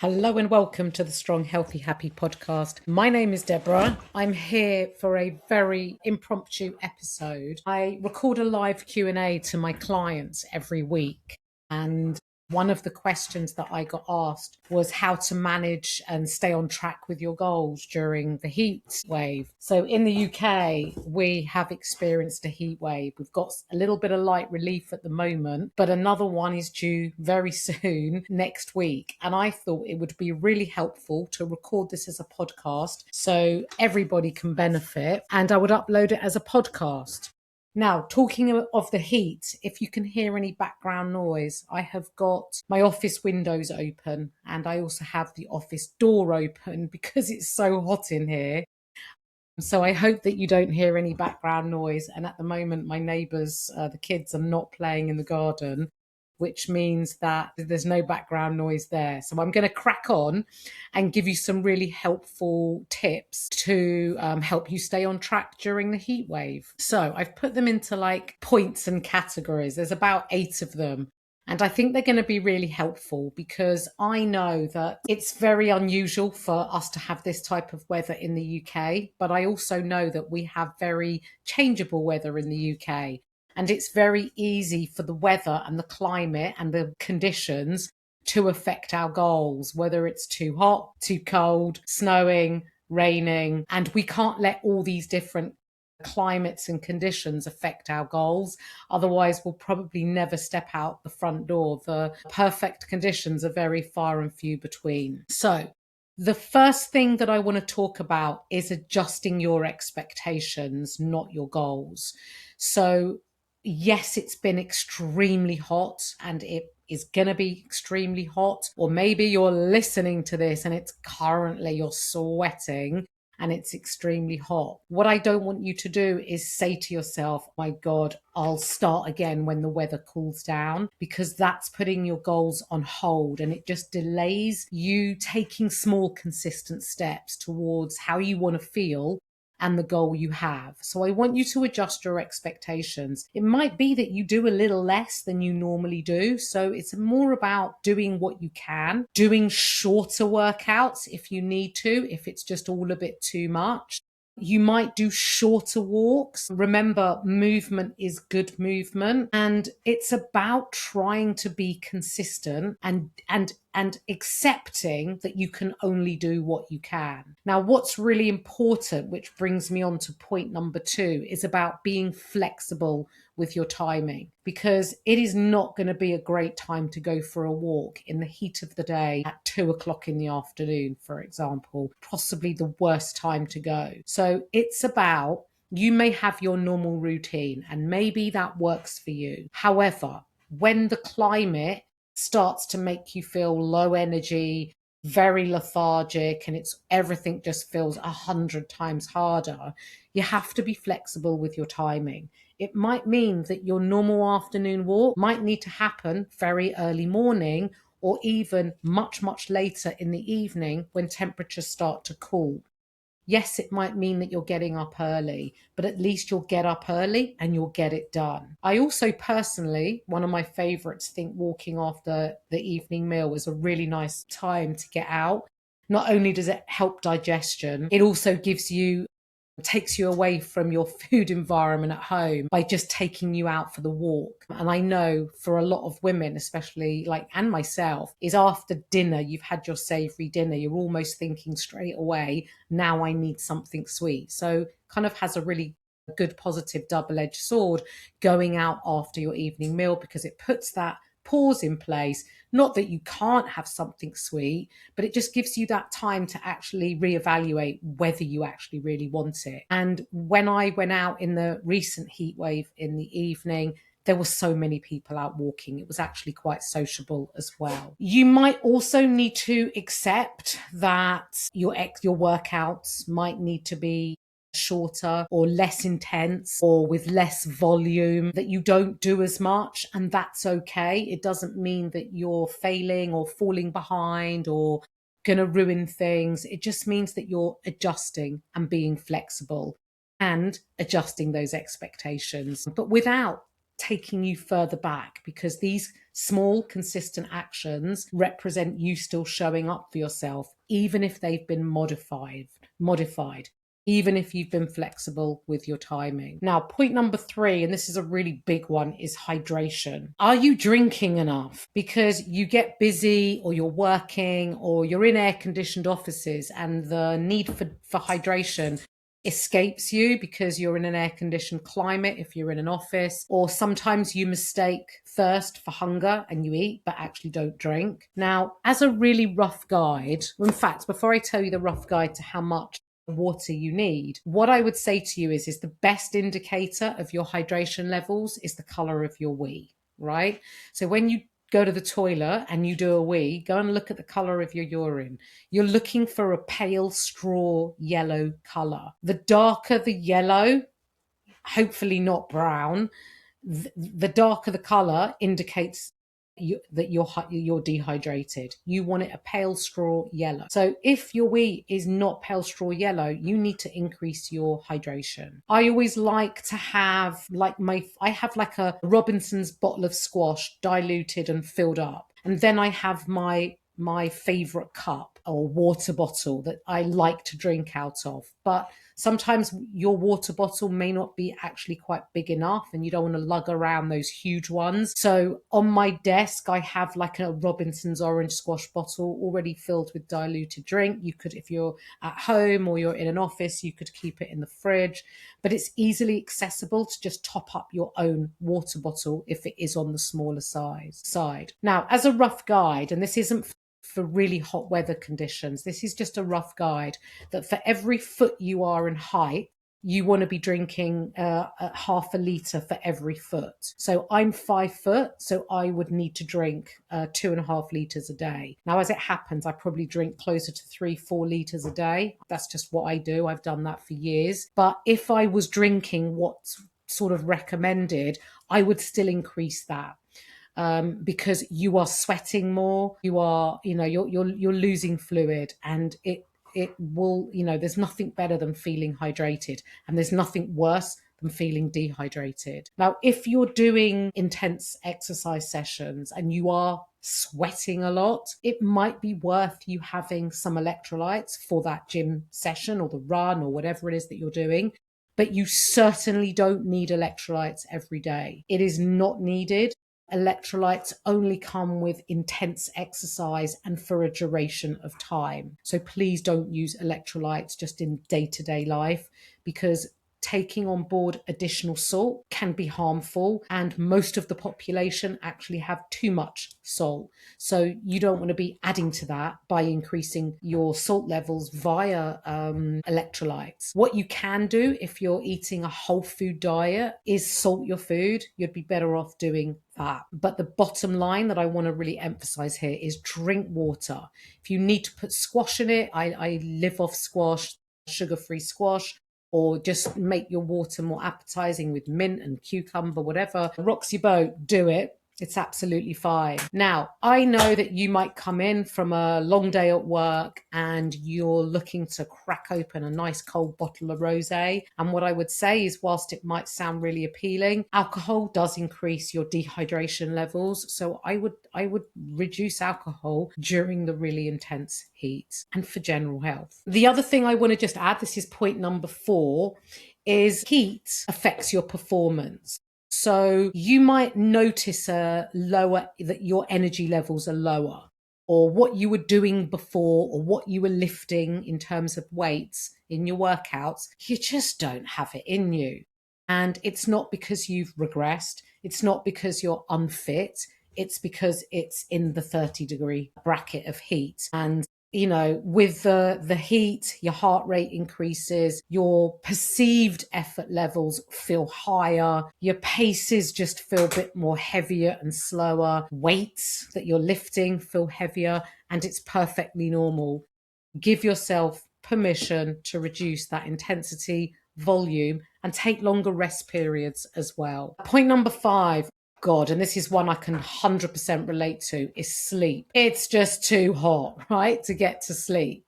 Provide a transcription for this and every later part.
Hello and welcome to the Strong, Healthy, Happy podcast. My name is Deborah. I'm here for a very impromptu episode. I record a live Q&A to my clients every week. And one of the questions that I got asked was how to manage and stay on track with your goals during the heat wave. So in the UK, we have experienced a heat wave. We've got a little bit of light relief at the moment, but another one is due very soon next week. And I thought it would be really helpful to record this as a podcast so everybody can benefit, and I would upload it as a podcast. Now, talking of the heat, if you can hear any background noise, I have got my office windows open and I also have the office door open because it's so hot in here. So I hope that you don't hear any background noise. And at the moment, my neighbours, the kids, are not playing in the garden, which means that there's no background noise there. So I'm going to crack on and give you some really helpful tips to help you stay on track during the heat wave. So I've put them into like points and categories. There's about 8 of them. And I think they're going to be really helpful because I know that it's very unusual for us to have this type of weather in the UK. But I also know that we have very changeable weather in the UK. And it's very easy for the weather and the climate and the conditions to affect our goals, whether it's too hot, too cold, snowing, raining. And we can't let all these different climates and conditions affect our goals. Otherwise, we'll probably never step out the front door. The perfect conditions are very far and few between. So, the first thing that I want to talk about is adjusting your expectations, not your goals. So, yes, it's been extremely hot and it is going to be extremely hot. Or maybe you're listening to this and it's currently you're sweating and it's extremely hot. What I don't want you to do is say to yourself, oh my God, I'll start again when the weather cools down, because that's putting your goals on hold and it just delays you taking small, consistent steps towards how you want to feel and the goal you have. So I want you to adjust your expectations. It might be that you do a little less than you normally do. So it's more about doing what you can, doing shorter workouts if you need to, if it's just all a bit too much. You might do shorter walks. Remember, movement is good movement. And it's about trying to be consistent and accepting that you can only do what you can. Now, what's really important, which brings me on to point number 2, is about being flexible with your timing, because it is not going to be a great time to go for a walk in the heat of the day at 2 o'clock in the afternoon, for example, possibly the worst time to go. So it's about, you may have your normal routine and maybe that works for you. However, when the climate starts to make you feel low energy, very lethargic, and it's everything just feels 100 times harder, you have to be flexible with your timing. It might mean that your normal afternoon walk might need to happen very early morning or even much, much later in the evening when temperatures start to cool. Yes, it might mean that you're getting up early, but at least you'll get up early and you'll get it done. I also personally, one of my favorites, think walking after the evening meal is a really nice time to get out. Not only does it help digestion, it also takes you away from your food environment at home by just taking you out for the walk. And I know for a lot of women, especially and myself, is after dinner, you've had your savory dinner, you're almost thinking straight away, now I need something sweet. So kind of has a really good positive double-edged sword going out after your evening meal, because it puts that pause in place. Not that you can't have something sweet, but it just gives you that time to actually reevaluate whether you actually really want it. And when I went out in the recent heat wave in the evening, there were so many people out walking. It was actually quite sociable as well. You might also need to accept that your workouts might need to be shorter or less intense or with less volume, that you don't do as much, and that's okay. It doesn't mean that you're failing or falling behind or gonna ruin things. It just means that you're adjusting and being flexible and adjusting those expectations, but without taking you further back, because these small, consistent actions represent you still showing up for yourself, even if they've been modified, even if you've been flexible with your timing. Now, point number 3, and this is a really big one, is hydration. Are you drinking enough? Because you get busy, or you're working, or you're in air-conditioned offices, and the need for hydration escapes you because you're in an air-conditioned climate if you're in an office, or sometimes you mistake thirst for hunger and you eat but actually don't drink. Now, as a really rough guide, in fact, before I tell you the rough guide to how much water you need, what I would say to you is the best indicator of your hydration levels is the color of your wee, right? So when you go to the toilet and you do a wee, go and look at the color of your urine. You're looking for a pale straw yellow color. The darker the yellow, hopefully not brown, the darker the color indicates that you're dehydrated. You want it a pale straw yellow. So if your wee is not pale straw yellow, you need to increase your hydration. I always like to have I have like a Robinson's bottle of squash diluted and filled up, and then I have my favorite cup or water bottle that I like to drink out of. But sometimes your water bottle may not be actually quite big enough and you don't want to lug around those huge ones. So on my desk, I have like a Robinson's orange squash bottle already filled with diluted drink. You could, if you're at home or you're in an office, you could keep it in the fridge, but it's easily accessible to just top up your own water bottle if it is on the smaller side. Now, as a rough guide, and this isn't for really hot weather conditions, this is just a rough guide, that for every foot you are in height, you want to be drinking half a litre for every foot. So I'm 5 foot, so I would need to drink 2.5 litres a day. Now, as it happens, I probably drink closer to 3-4 litres a day. That's just what I do. I've done that for years. But if I was drinking what's sort of recommended, I would still increase that. Because you are sweating more, you're losing fluid, and it will, there's nothing better than feeling hydrated, and there's nothing worse than feeling dehydrated. Now, if you're doing intense exercise sessions and you are sweating a lot, it might be worth you having some electrolytes for that gym session or the run or whatever it is that you're doing. But you certainly don't need electrolytes every day. It is not needed. Electrolytes only come with intense exercise and for a duration of time. So please don't use electrolytes just in day-to-day life, because taking on board additional salt can be harmful, and most of the population actually have too much salt. So you don't want to be adding to that by increasing your salt levels via electrolytes. What you can do if you're eating a whole food diet is salt your food. You'd be better off doing that. But the bottom line that I want to really emphasize here is drink water. If you need to put squash in it, I live off squash, sugar-free squash, or just make your water more appetizing with mint and cucumber, whatever rocks your boat, do it. It's absolutely fine. Now, I know that you might come in from a long day at work and you're looking to crack open a nice cold bottle of rosé. And what I would say is, whilst it might sound really appealing, alcohol does increase your dehydration levels. So I would reduce alcohol during the really intense heat and for general health. The other thing I want to just add, this is point number 4, is heat affects your performance. So you might notice that your energy levels are lower, or what you were doing before, or what you were lifting in terms of weights in your workouts, you just don't have it in you. And it's not because you've regressed. It's not because you're unfit. It's because it's in the 30-degree bracket of heat. And with the heat, your heart rate increases, your perceived effort levels feel higher, your paces just feel a bit more heavier and slower, weights that you're lifting feel heavier, and it's perfectly normal. Give yourself permission to reduce that intensity, volume, and take longer rest periods as well. Point number 5. God, and this is one I can 100% relate to, is sleep. It's just too hot, right, to get to sleep.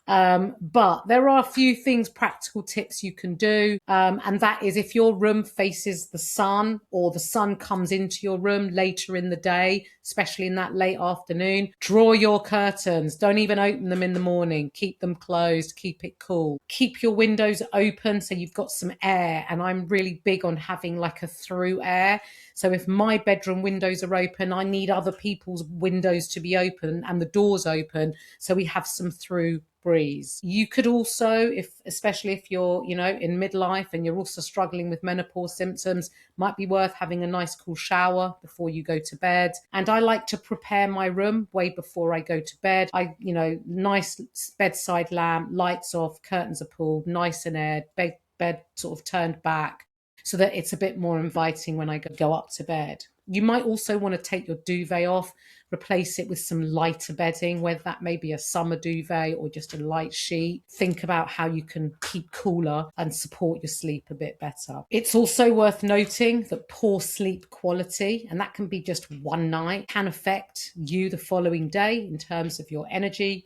But there are a few things, practical tips you can do. And that is if your room faces the sun or the sun comes into your room later in the day, especially in that late afternoon, draw your curtains. Don't even open them in the morning. Keep them closed. Keep it cool. Keep your windows open so you've got some air. And I'm really big on having like a through air. So if my bedroom windows are open, I need other people's windows to be open and the doors open so we have some through breeze. You could also, if especially if you're, in midlife and you're also struggling with menopause symptoms, might be worth having a nice cool shower before you go to bed. And I like to prepare my room way before I go to bed. Nice bedside lamp, lights off, curtains are pulled, nice and aired, bed sort of turned back, so that it's a bit more inviting when I go up to bed. You might also want to take your duvet off, replace it with some lighter bedding, whether that may be a summer duvet or just a light sheet. Think about how you can keep cooler and support your sleep a bit better. It's also worth noting that poor sleep quality, and that can be just one night, can affect you the following day in terms of your energy,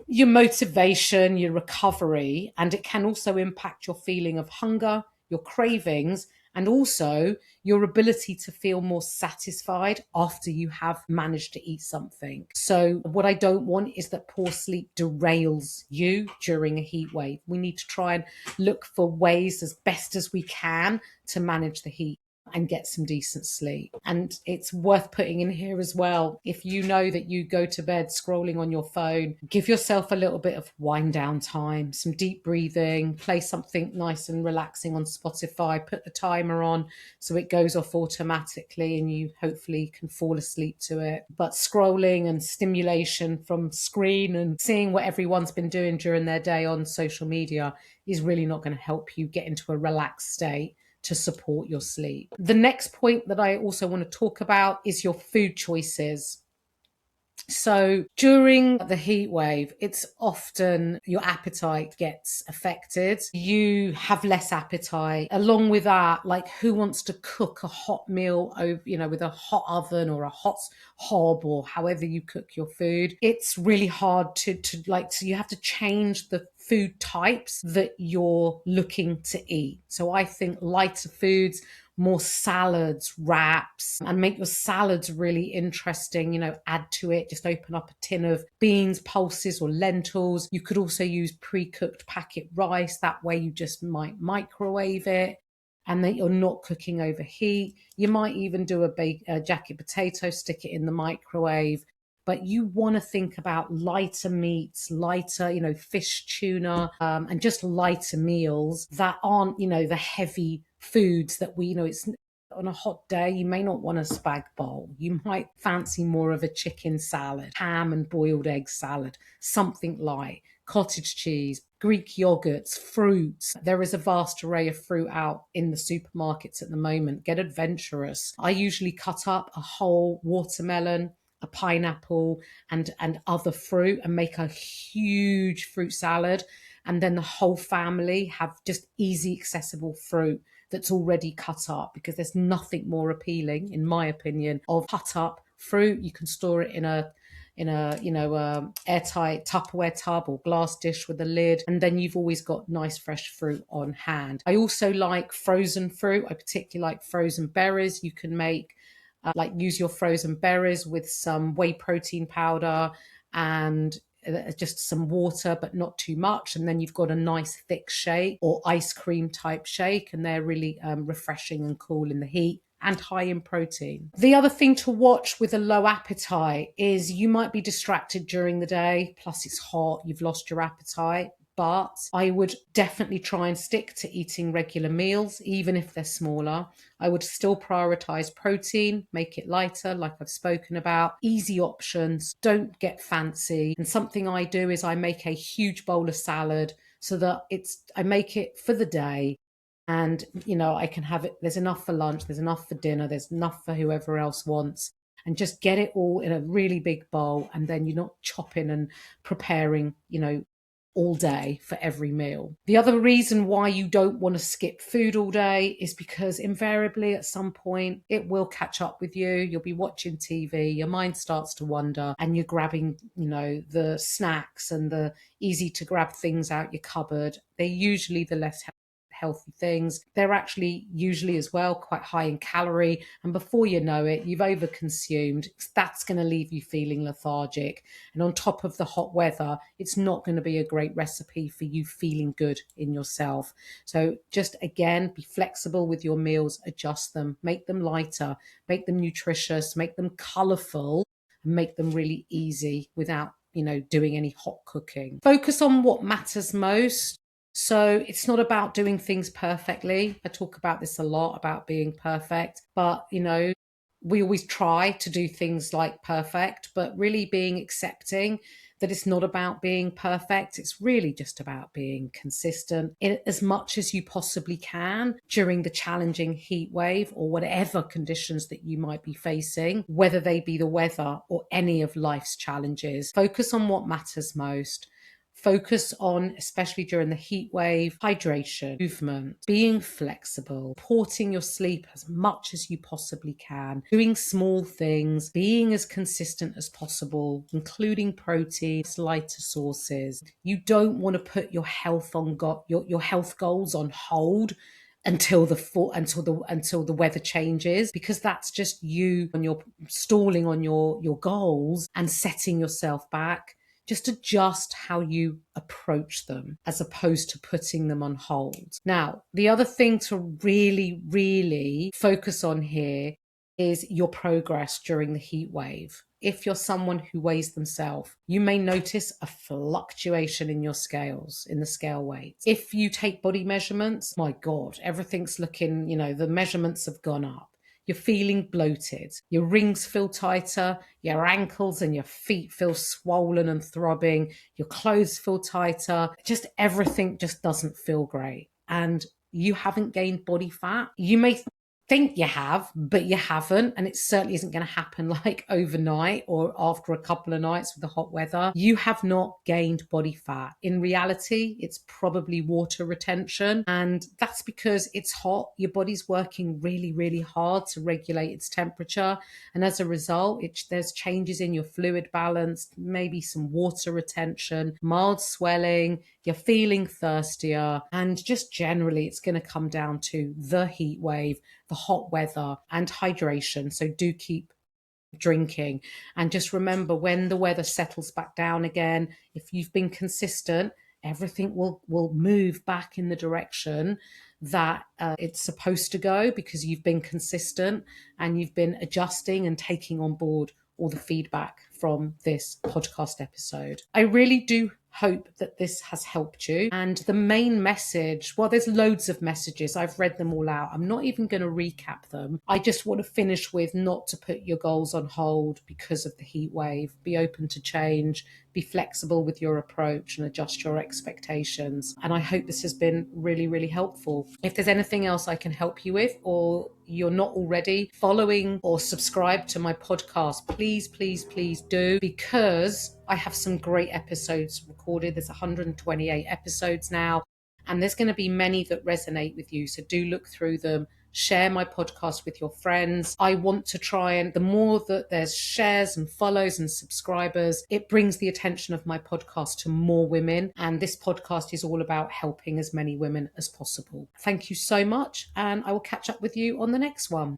your motivation, your recovery, and it can also impact your feeling of hunger, your cravings, and also your ability to feel more satisfied after you have managed to eat something. So, what I don't want is that poor sleep derails you during a heat wave. We need to try and look for ways as best as we can to manage the heat and get some decent sleep. And it's worth putting in here as well, if you know that you go to bed scrolling on your phone, give yourself a little bit of wind down time, some deep breathing, play something nice and relaxing on Spotify, put the timer on so it goes off automatically and you hopefully can fall asleep to it. But scrolling and stimulation from screen and seeing what everyone's been doing during their day on social media is really not going to help you get into a relaxed state to support your sleep. The next point that I also want to talk about is your food choices. So during the heat wave, it's often your appetite gets affected. You have less appetite. Along with that, like who wants to cook a hot meal over, with a hot oven or a hot hob or however you cook your food? It's really hard so you have to change the food types that you're looking to eat. So I think lighter foods, more salads, wraps, and make your salads really interesting. Add to it, just open up a tin of beans, pulses, or lentils. You could also use pre-cooked packet rice. That way you just might microwave it and that you're not cooking over heat. You might even do a jacket potato, stick it in the microwave. But you want to think about lighter meats, lighter, fish, tuna, and just lighter meals that aren't, the heavy foods that it's on a hot day. You may not want a spag bowl. You might fancy more of a chicken salad, ham and boiled egg salad, something light, cottage cheese, Greek yogurts, fruits. There is a vast array of fruit out in the supermarkets at the moment. Get adventurous. I usually cut up a whole watermelon, a pineapple, and other fruit and make a huge fruit salad. And then the whole family have just easy, accessible fruit that's already cut up, because there's nothing more appealing, in my opinion, of cut up fruit. You can store it in a airtight Tupperware tub or glass dish with a lid, and then you've always got nice fresh fruit on hand. I also like frozen fruit. I particularly like frozen berries. You can make use your frozen berries with some whey protein powder and just some water, but not too much. And then you've got a nice thick shake or ice cream type shake, and they're really refreshing and cool in the heat and high in protein. The other thing to watch with a low appetite is you might be distracted during the day, plus it's hot, you've lost your appetite. But I would definitely try and stick to eating regular meals, even if they're smaller. I would still prioritize protein, make it lighter, like I've spoken about. Easy options, don't get fancy. And something I do is I make a huge bowl of salad so that I make it for the day. And, I can have it, there's enough for lunch, there's enough for dinner, there's enough for whoever else wants. And just get it all in a really big bowl. And then you're not chopping and preparing, all day for every meal. The other reason why you don't want to skip food all day is because invariably at some point it will catch up with you. You'll be watching TV, your mind starts to wander, and you're grabbing, the snacks and the easy to grab things out your cupboard. They're usually the less healthy things. They're actually usually as well quite high in calorie, and before you know it, you've overconsumed. That's going to leave you feeling lethargic, and on top of the hot weather, it's not going to be a great recipe for you feeling good in yourself. So just again, be flexible with your meals, adjust them, make them lighter, make them nutritious, make them colorful, and make them really easy without doing any hot cooking. Focus on what matters most. So it's not about doing things perfectly. I talk about this a lot, about being perfect, but we always try to do things like perfect, but really being accepting that it's not about being perfect. It's really just about being consistent in as much as you possibly can during the challenging heat wave or whatever conditions that you might be facing, whether they be the weather or any of life's challenges. Focus on what matters most. Focus on, especially during the heat wave, hydration, movement, being flexible, supporting your sleep as much as you possibly can, doing small things, being as consistent as possible, including protein, lighter sources. You don't want to put your health your health goals on hold until the weather changes, because that's just you and you're stalling on your goals and setting yourself back. Just adjust how you approach them as opposed to putting them on hold. Now, the other thing to really, really focus on here is your progress during the heat wave. If you're someone who weighs themselves, you may notice a fluctuation in your scales, in the scale weight. If you take body measurements, my God, everything's looking, the measurements have gone up. You're feeling bloated. Your rings feel tighter. Your ankles and your feet feel swollen and throbbing. Your clothes feel tighter. Just everything just doesn't feel great. And you haven't gained body fat. You may think you have, but you haven't. And it certainly isn't going to happen like overnight or after a couple of nights with the hot weather. You have not gained body fat. In reality, it's probably water retention. And that's because it's hot. Your body's working really, really hard to regulate its temperature. And as a result, there's changes in your fluid balance, maybe some water retention, mild swelling, you're feeling thirstier, and just generally it's going to come down to the heat wave, the hot weather, and hydration. So do keep drinking. And just remember, when the weather settles back down again, if you've been consistent, everything will move back in the direction that it's supposed to go, because you've been consistent and you've been adjusting and taking on board all the feedback from this podcast episode. I really do hope that this has helped you. And the main message, well, there's loads of messages. I've read them all out. I'm not even going to recap them. I just want to finish with not to put your goals on hold because of the heat wave. Be open to change, be flexible with your approach, and adjust your expectations. And I hope this has been really, really helpful. If there's anything else I can help you with, or you're not already following or subscribed to my podcast, please, please, please do, because I have some great episodes recorded. There's 128 episodes now, and there's going to be many that resonate with you. So do look through them. Share my podcast with your friends. I want to try, and the more that there's shares and follows and subscribers, it brings the attention of my podcast to more women. And this podcast is all about helping as many women as possible. Thank you so much, and I will catch up with you on the next one.